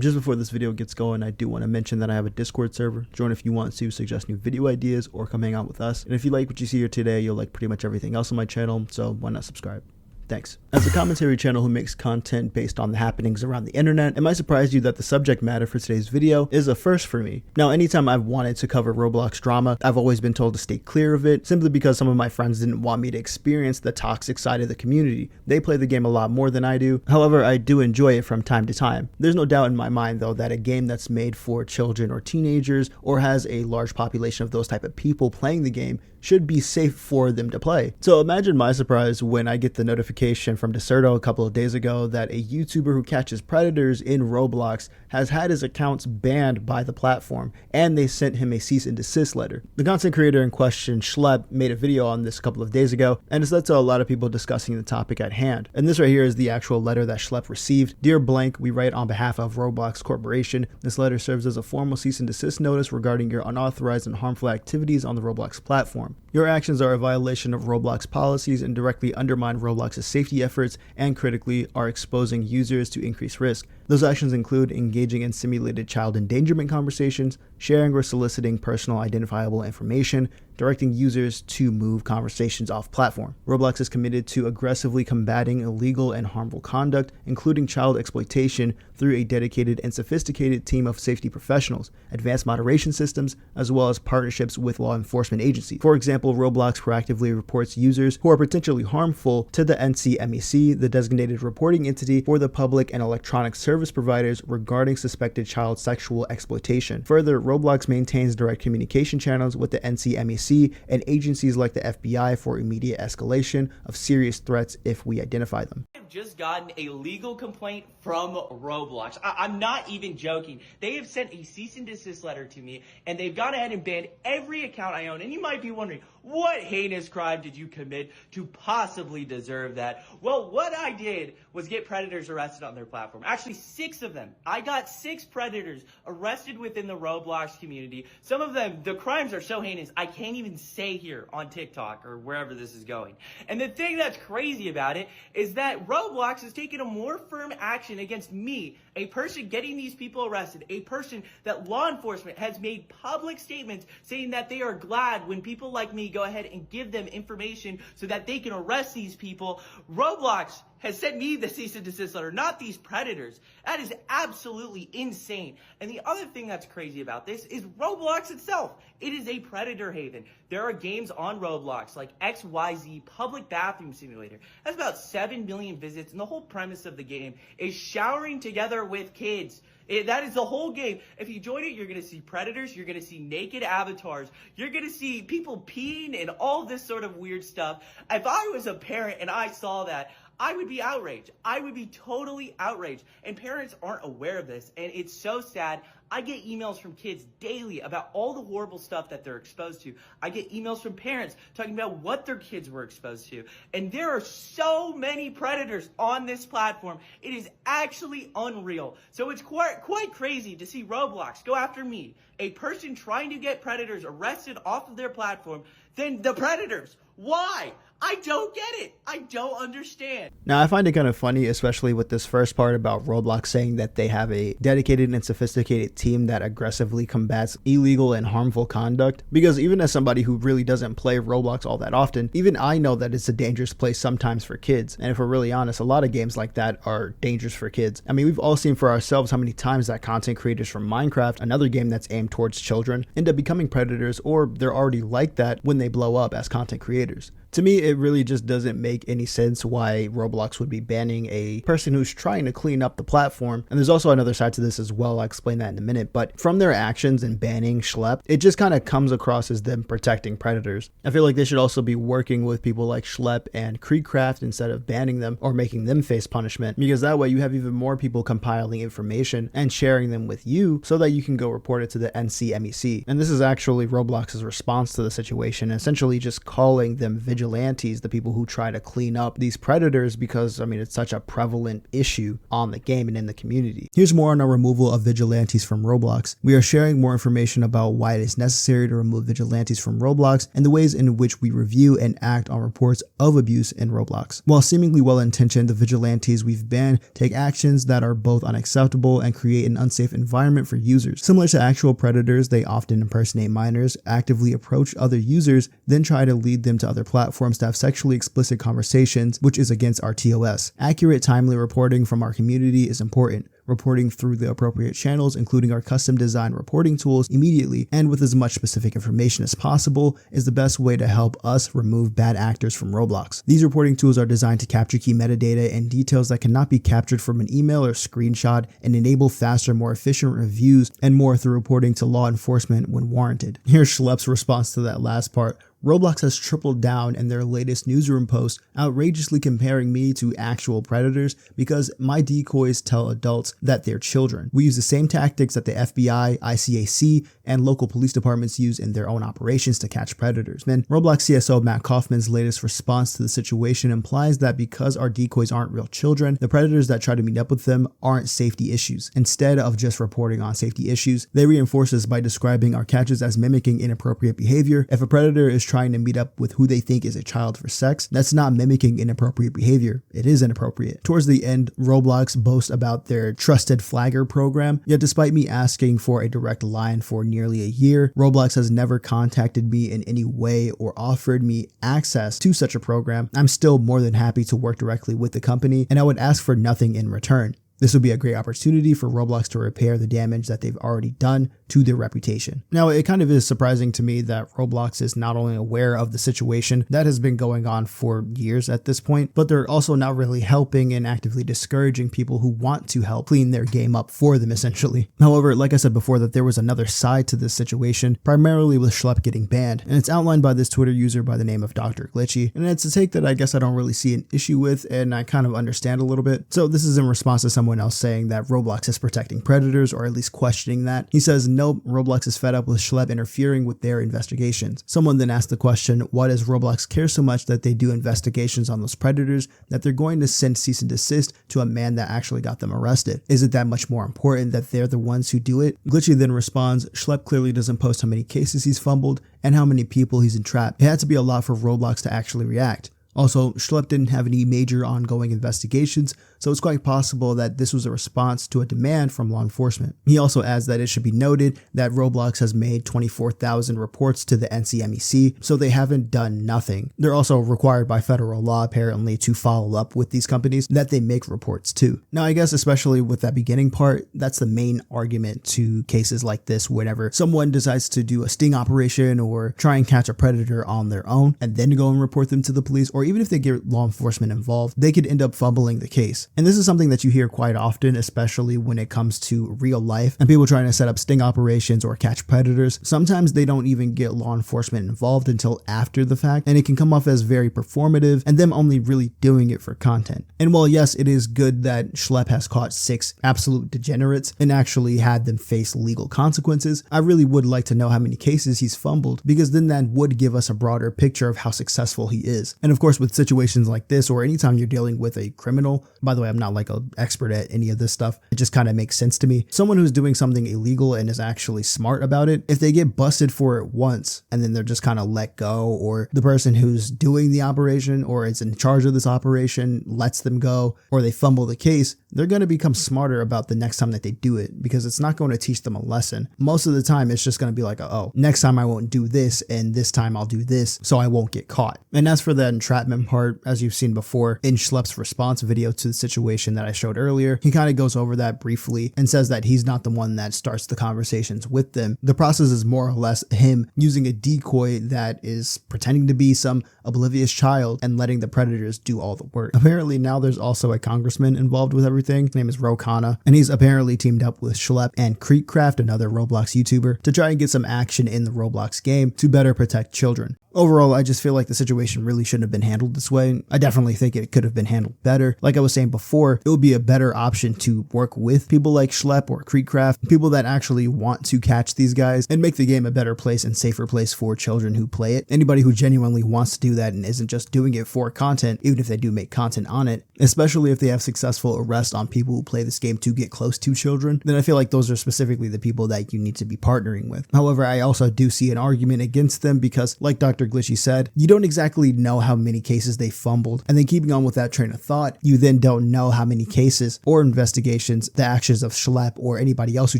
Just before this video gets going, I do want to mention that I have a Discord server. Join if you want to suggest new video ideas or come hang out with us. And if you like what you see here today, you'll like pretty much everything else on my channel, so why not subscribe? Thanks. As a commentary channel who makes content based on the happenings around the internet, it might surprise you that the subject matter for today's video is a first for me. Now, anytime I've wanted to cover Roblox drama, I've always been told to stay clear of it, simply because some of my friends didn't want me to experience the toxic side of the community. They play the game a lot more than I do. However, I do enjoy it from time to time. There's no doubt in my mind, though, that a game that's made for children or teenagers, or has a large population of those type of people playing the game, should be safe for them to play. So imagine my surprise when I get the notification from desist a couple of days ago that a YouTuber who catches predators in Roblox has had his accounts banned by the platform, and they sent him a cease and desist letter. The content creator in question, Schlepp, made a video on this a couple of days ago, and it's led to a lot of people discussing the topic at hand. And this right here is the actual letter that Schlepp received. Dear blank, we write on behalf of Roblox Corporation. This letter serves as a formal cease and desist notice regarding your unauthorized and harmful activities on the Roblox platform. Your actions are a violation of Roblox policies and directly undermine Roblox's safety efforts, and critically are exposing users to increased risk. Those actions include engaging in simulated child endangerment conversations, sharing or soliciting personal identifiable information, directing users to move conversations off platform. Roblox is committed to aggressively combating illegal and harmful conduct, including child exploitation, through a dedicated and sophisticated team of safety professionals, advanced moderation systems, as well as partnerships with law enforcement agencies. For example, Roblox proactively reports users who are potentially harmful to the NCMEC, the designated reporting entity for the public and electronic service providers regarding suspected child sexual exploitation. Further, Roblox maintains direct communication channels with the NCMEC and agencies like the FBI for immediate escalation of serious threats if we identify them. I've just gotten a legal complaint from Roblox. I'm not even joking. They have sent a cease and desist letter to me, and they've gone ahead and banned every account I own. And you might be wondering, what heinous crime did you commit to possibly deserve that? Well, what I did was get predators arrested on their platform. Actually, 6 of them. I got 6 predators arrested within the Roblox community. Some of them, the crimes are so heinous, I can't even say here on TikTok or wherever this is going. And the thing that's crazy about it is that Roblox has taken a more firm action against me, a person getting these people arrested, a person that law enforcement has made public statements saying that they are glad when people like me go ahead and give them information so that they can arrest these people. Roblox has sent me the cease and desist letter, not these predators. That is absolutely insane. And the other thing that's crazy about this is Roblox itself. It is a predator haven. There are games on Roblox like XYZ Public Bathroom Simulator. That's about 7 million visits, and the whole premise of the game is showering together with kids. That is the whole game. If you join it, you're going to see predators, you're going to see naked avatars, you're going to see people peeing and all this sort of weird stuff. If I was a parent and I saw that, I would be outraged. I would be totally outraged. And parents aren't aware of this, and it's so sad. I get emails from kids daily about all the horrible stuff that they're exposed to. I get emails from parents talking about what their kids were exposed to. And there are so many predators on this platform. It is actually unreal. So it's quite crazy to see Roblox go after me, a person trying to get predators arrested off of their platform, than the predators. Why? I don't get it. I don't understand. Now, I find it kind of funny, especially with this first part about Roblox saying that they have a dedicated and sophisticated team that aggressively combats illegal and harmful conduct. Because even as somebody who really doesn't play Roblox all that often, even I know that it's a dangerous place sometimes for kids. And if we're really honest, a lot of games like that are dangerous for kids. I mean, we've all seen for ourselves how many times that content creators from Minecraft, another game that's aimed towards children, end up becoming predators, or they're already like that when they blow up as content creators. To me, it really just doesn't make any sense why Roblox would be banning a person who's trying to clean up the platform. And there's also another side to this as well. I'll explain that in a minute. But from their actions in banning Schlepp, it just kind of comes across as them protecting predators. I feel like they should also be working with people like Schlepp and Creekcraft instead of banning them or making them face punishment, because that way you have even more people compiling information and sharing them with you so that you can go report it to the NCMEC. And this is actually Roblox's response to the situation, essentially just calling them vigilant vigilantes, the people who try to clean up these predators, because I mean it's such a prevalent issue on the game and in the community. Here's more on our removal of vigilantes from Roblox. We are sharing more information about why it is necessary to remove vigilantes from Roblox and the ways in which we review and act on reports of abuse in Roblox. While seemingly well-intentioned, the vigilantes we've banned take actions that are both unacceptable and create an unsafe environment for users. Similar to actual predators, they often impersonate minors, actively approach other users, then try to lead them to other platforms to have sexually explicit conversations, which is against our TOS. Accurate, timely reporting from our community is important. Reporting through the appropriate channels, including our custom designed reporting tools immediately and with as much specific information as possible, is the best way to help us remove bad actors from Roblox. These reporting tools are designed to capture key metadata and details that cannot be captured from an email or screenshot and enable faster, more efficient reviews and more through reporting to law enforcement when warranted. Here's Schlepp's response to that last part. Roblox has tripled down in their latest newsroom post, outrageously comparing me to actual predators because my decoys tell adults that they're children. We use the same tactics that the FBI, ICAC, and local police departments use in their own operations to catch predators. Man, Roblox CSO Matt Kaufman's latest response to the situation implies that because our decoys aren't real children, the predators that try to meet up with them aren't safety issues. Instead of just reporting on safety issues, they reinforce this by describing our catches as mimicking inappropriate behavior. If a predator is trying to meet up with who they think is a child for sex, that's not mimicking inappropriate behavior. It is inappropriate. Towards the end, Roblox boasts about their trusted flagger program, yet despite me asking for a direct line for nearly a year, Roblox has never contacted me in any way or offered me access to such a program. I'm still more than happy to work directly with the company, and I would ask for nothing in return. This would be a great opportunity for Roblox to repair the damage that they've already done to their reputation. Now, it kind of is surprising to me that Roblox is not only aware of the situation that has been going on for years at this point, but they're also not really helping and actively discouraging people who want to help clean their game up for them, essentially. However, like I said before, that there was another side to this situation, primarily with Schlepp getting banned, and it's outlined by this Twitter user by the name of Dr. Glitchy, and it's a take that I guess I don't really see an issue with, and I kind of understand a little bit. So this is in response to someone else saying that Roblox is protecting predators, or at least questioning that. He says, nope, Roblox is fed up with Schlepp interfering with their investigations. Someone then asked the question, why does Roblox care so much that they do investigations on those predators that they're going to send cease and desist to a man that actually got them arrested? Is it that much more important that they're the ones who do it? Glitchy then responds, Schlepp clearly doesn't post how many cases he's fumbled and how many people he's entrapped. It had to be a lot for Roblox to actually react. Also, Schlepp didn't have any major ongoing investigations, so it's quite possible that this was a response to a demand from law enforcement. He also adds that it should be noted that Roblox has made 24,000 reports to the NCMEC, so they haven't done nothing. They're also required by federal law, apparently, to follow up with these companies that they make reports to. Now, I guess especially with that beginning part, that's the main argument to cases like this, whenever someone decides to do a sting operation or try and catch a predator on their own and then go and report them to the police, or even if they get law enforcement involved, they could end up fumbling the case. And this is something that you hear quite often, especially when it comes to real life and people trying to set up sting operations or catch predators. Sometimes they don't even get law enforcement involved until after the fact, and it can come off as very performative and them only really doing it for content. And while yes, it is good that Schlepp has caught 6 absolute degenerates and actually had them face legal consequences, I really would like to know how many cases he's fumbled, because then that would give us a broader picture of how successful he is. And of course, with situations like this, or anytime you're dealing with a criminal, by the way, I'm not like an expert at any of this stuff, it just kind of makes sense to me. Someone who's doing something illegal and is actually smart about it, if they get busted for it once and then they're just kind of let go, or the person who's doing the operation or is in charge of this operation lets them go, or they fumble the case, they're going to become smarter about the next time that they do it, because it's not going to teach them a lesson. Most of the time, it's just going to be like, oh, next time I won't do this, and this time I'll do this, so I won't get caught. And as for the entrapment part, as you've seen before in Schlepp's response video to the situation that I showed earlier, he kind of goes over that briefly and says that he's not the one that starts the conversations with them. The process is more or less him using a decoy that is pretending to be some oblivious child and letting the predators do all the work. Apparently now there's also a congressman involved with everything. His name is Ro Khanna, and he's apparently teamed up with Schlepp and Creekcraft, another Roblox YouTuber, to try and get some action in the Roblox game to better protect children. Overall, I just feel like the situation really shouldn't have been handled this way. I definitely think it could have been handled better. Like I was saying before, it would be a better option to work with people like Schlepp or Creekcraft, people that actually want to catch these guys and make the game a better place and safer place for children who play it. Anybody who genuinely wants to do that and isn't just doing it for content, even if they do make content on it, especially if they have successful arrests on people who play this game to get close to children, then I feel like those are specifically the people that you need to be partnering with. However, I also do see an argument against them because, like Dr. Glitchy said, you don't exactly know how many cases they fumbled. And then keeping on with that train of thought, you then don't know how many cases or investigations the actions of Schlepp or anybody else who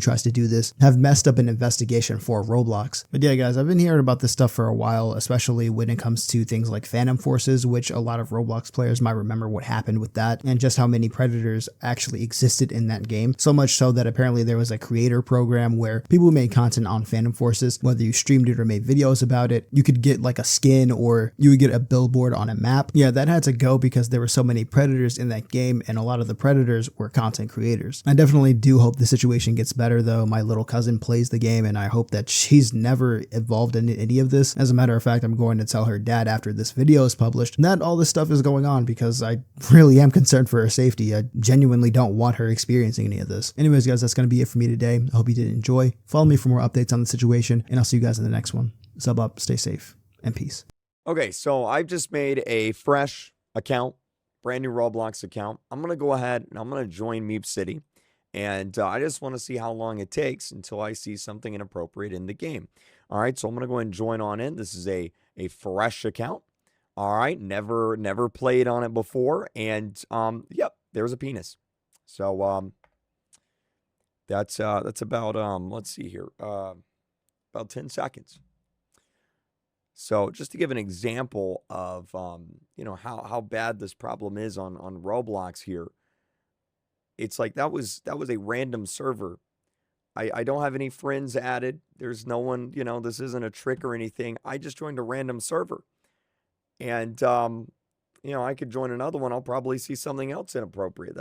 tries to do this have messed up an investigation for Roblox. But yeah, guys, I've been hearing about this stuff for a while, especially when it comes to things like Phantom Forces, which a lot of Roblox players might remember what happened with that, and just how many predators actually existed in that game. So much so that apparently there was a creator program where people who made content on Phantom Forces, whether you streamed it or made videos about it, you could get like a skin or you would get a billboard on a map. Yeah, that had to go because there were so many predators in that game, and a lot of the predators were content creators. I definitely do hope the situation gets better though. My little cousin plays the game and I hope that she's never involved in any of this. As a matter of fact, I'm going to tell her dad after this video is published that all this stuff is going on because I really am concerned for her safety. I genuinely don't want her experiencing any of this. Anyways, guys, that's going to be it for me today. I hope you did enjoy. Follow me for more updates on the situation, and I'll see you guys in the next one. Sub up, stay safe, and peace. Okay, so I've just made a fresh account, brand new Roblox account. I'm going to go ahead and I'm going to join Meep City. And I just want to see how long it takes until I see something inappropriate in the game. All right, so I'm going to go ahead and join on in. This is a fresh account. All right, never played on it before. And, yep, there's a penis. So, that's about, let's see here, about 10 seconds. So just to give an example of, you know, how bad this problem is on Roblox here, it's like that was a random server. I don't have any friends added. There's no one, you know, this isn't a trick or anything. I just joined a random server. And, you know, I could join another one. I'll probably see something else inappropriate.